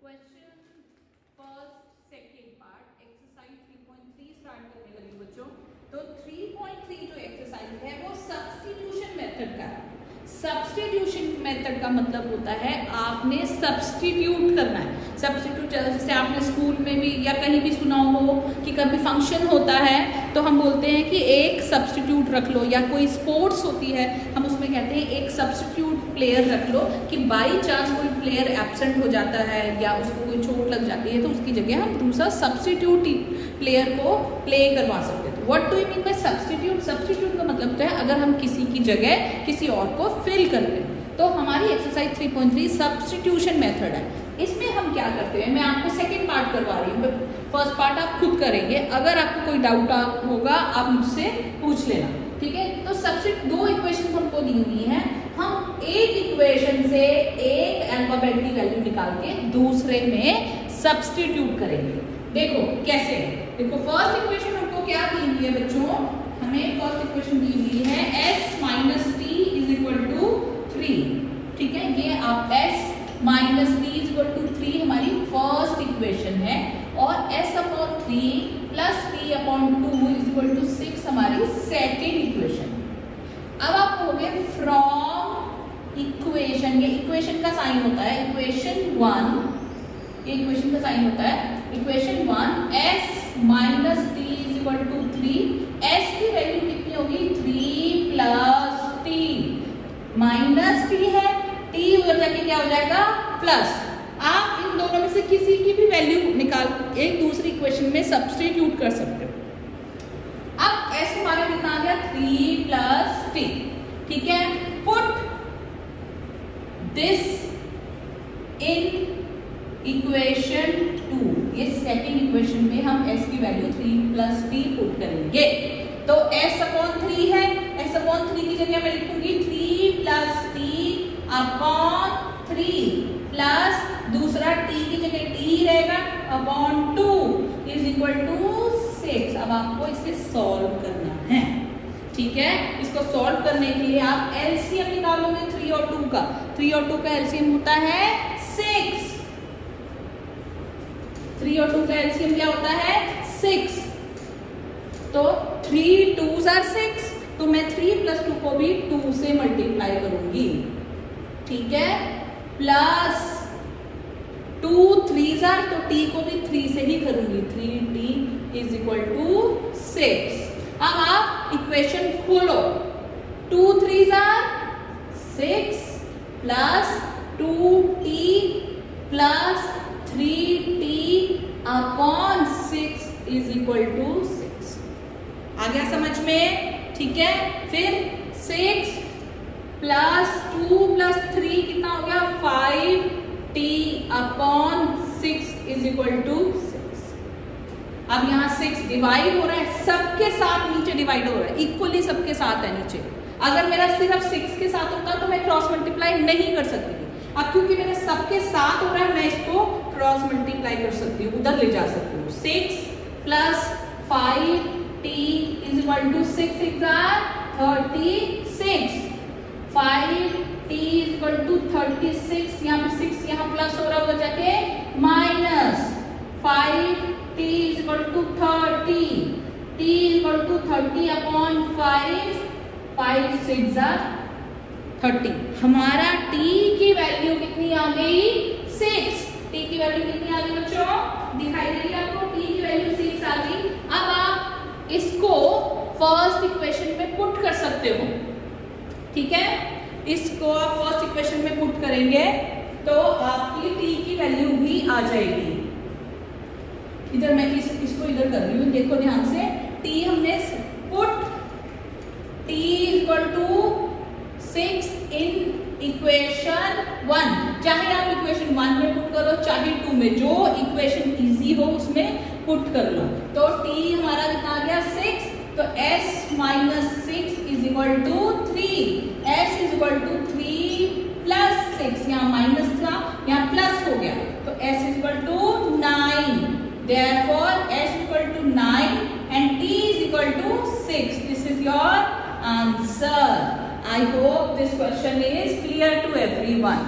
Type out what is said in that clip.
Question first second part exercise 3.3 start करने लगी बच्चों। तो 3.3 जो एक्सरसाइज है वो सब्स्टिट्यूशन मेथड का है। सब्स्टिट्यूशन मेथड का मतलब होता है आपने सब्स्टिट्यूट करना है। सब्स्टिट्यूट जैसे आपने स्कूल में भी या कहीं भी सुना हो कि कभी फंक्शन होता है तो हम बोलते हैं कि एक सब्स्टिट्यूट रख लो, या कोई स्पोर्ट्स होती है हम उसमें कहते हैं एक सब्स्टिट्यूट प्लेयर रख लो कि बाई चांस कोई प्लेयर एब्सेंट हो जाता है या उसको कोई चोट लग जाती है तो उसकी जगह हम दूसरा सब्स्टिट्यूट प्लेयर को प्ले करवा सकते हैं। What do you mean by substitute? Substitute का मतलब होता है अगर हम किसी की जगह किसी और को फिल कर दें। तो हमारी एक्सरसाइज 3.3 सब्स्टिट्यूशन मेथड है। इसमें हम क्या करते हैं, मैं आपको सेकेंड पार्ट करवा रही हूँ, फर्स्ट पार्ट आप खुद करेंगे। अगर आपको कोई डाउट होगा आप मुझसे पूछ लेना, ठीक है। तो सबसे दो इक्वेशन हमको दी हुई है, हम एक इक्वेशन से एक अल्फाबेट की वैल्यू निकाल के दूसरे में सब्स्टिट्यूट करेंगे। देखो कैसे, देखो फर्स्ट इक्वेशन हमको क्या दी हुई है बच्चों, हमें फर्स्ट इक्वेशन दी हुई है s minus T is equal to 3, ठीक है। ये आप s minus T is equal to 3 हमारी फर्स्ट इक्वेशन है, और s upon 3 plus t upon 2 is equal to 6 हमारी सेकेंड इक्वेशन। अब आप कहोगे फ्रॉम इक्वेशन, ये इक्वेशन का साइन होता है इक्वेशन 1, ये इक्वेशन का साइन होता है equation 1 s minus T is equal to 3, s की वैल्यू कितनी होगी 3 प्लस टी, माइनस टी है, टी उधर जाके क्या हो जाएगा प्लस। आप इन दोनों में से किसी की भी वैल्यू निकाल एक दूसरी इक्वेशन में सब्स्टिट्यूट कर सकते हो। अब s हमारा कितना आ गया 3 प्लस टी, ठीक है। पुट दिस इन इक्वेशन 2, ये सेकेंड इक्वेशन में हम s की वैल्यू 3 प्लस टी पुट करेंगे। तो s अपॉन 3 है, s अपॉन 3 की जगह मैं लिखूंगी 3 प्लस टी अपॉन 3 प्लस दूसरा t की जगह t रहेगा अपॉन 2 इज इक्वल टू 6। अब आपको इसे सॉल्व करना है, ठीक है। इसको सॉल्व करने के लिए आप एलसीएम निकालोगे 3 और 2 का, 3 और 2 का एलसीएम होता है 6, 3 और 2 का एलसीएम क्या होता है 6। तो 3 2s are 6, तो मैं 3 प्लस 2 को भी 2 से मल्टीप्लाई करूंगी, ठीक है। प्लस 2 3s are, तो t को भी 3 से ही करूंगी, 3t इज इक्वल टू 6। अब आप इक्वेशन खोलो, 2 3s are 6 plus 2t plus 3t upon 6 is equal to 6। आ गया समझ में, ठीक है। फिर 6 प्लस 2 प्लस 3 कितना हो गया 5t upon 6 is equal to 6। अब यहाँ 6 डिवाइड हो रहा है, सबके साथ नीचे डिवाइड हो रहा है, इक्वली सबके साथ है नीचे। अगर मेरा सिर्फ 6 के साथ होता तो मैं क्रॉस मल्टीप्लाई नहीं कर सकती थी। अब क्योंकि मेरे सबके साथ हो रहा है मैं इसको क्रॉस मल्टीप्लाई कर सकती हूँ, उधर ले जा सकती हूँ। 6 plus 5t is equal to 6 36, 5t is equal to 36, यहाँ पे 6 यहाँ प्लस हो रहा होगा जाके minus, 5t is equal to 30, t is equal to 30 upon 5, 5 6 30। हमारा t की वैल्यू कितनी आ गई 6, t की वैल्यू कितनी आ गई बच्चों, दिखाई दे रही है आपको, t की वैल्यू 6 आ गई। अब आप इसको फर्स्ट इक्वेशन में पुट कर सकते हो, ठीक है। इसको आप फर्स्ट इक्वेशन में पुट करेंगे तो आपकी t की वैल्यू भी आ जाएगी। इधर मैं इसको इधर कर रही हूँ, देखो ध्यान से, t हमने put t equal to 6 in equation 1, चाहे आप इक्वेशन 1 में पुट करो चाहे 2 में, जो इक्वेशन इजी हो उसमें पुट कर लो। तो t हमारा कितना आ गया 6, तो s minus 6 is equal to 3, s is equal to 3 plus 6, यहाँ माइनस था यहाँ प्लस हो गया, तो s is equal to 9, therefore s equal to 9 and t is equal to 6. This is your answer. I hope this question is clear to everyone.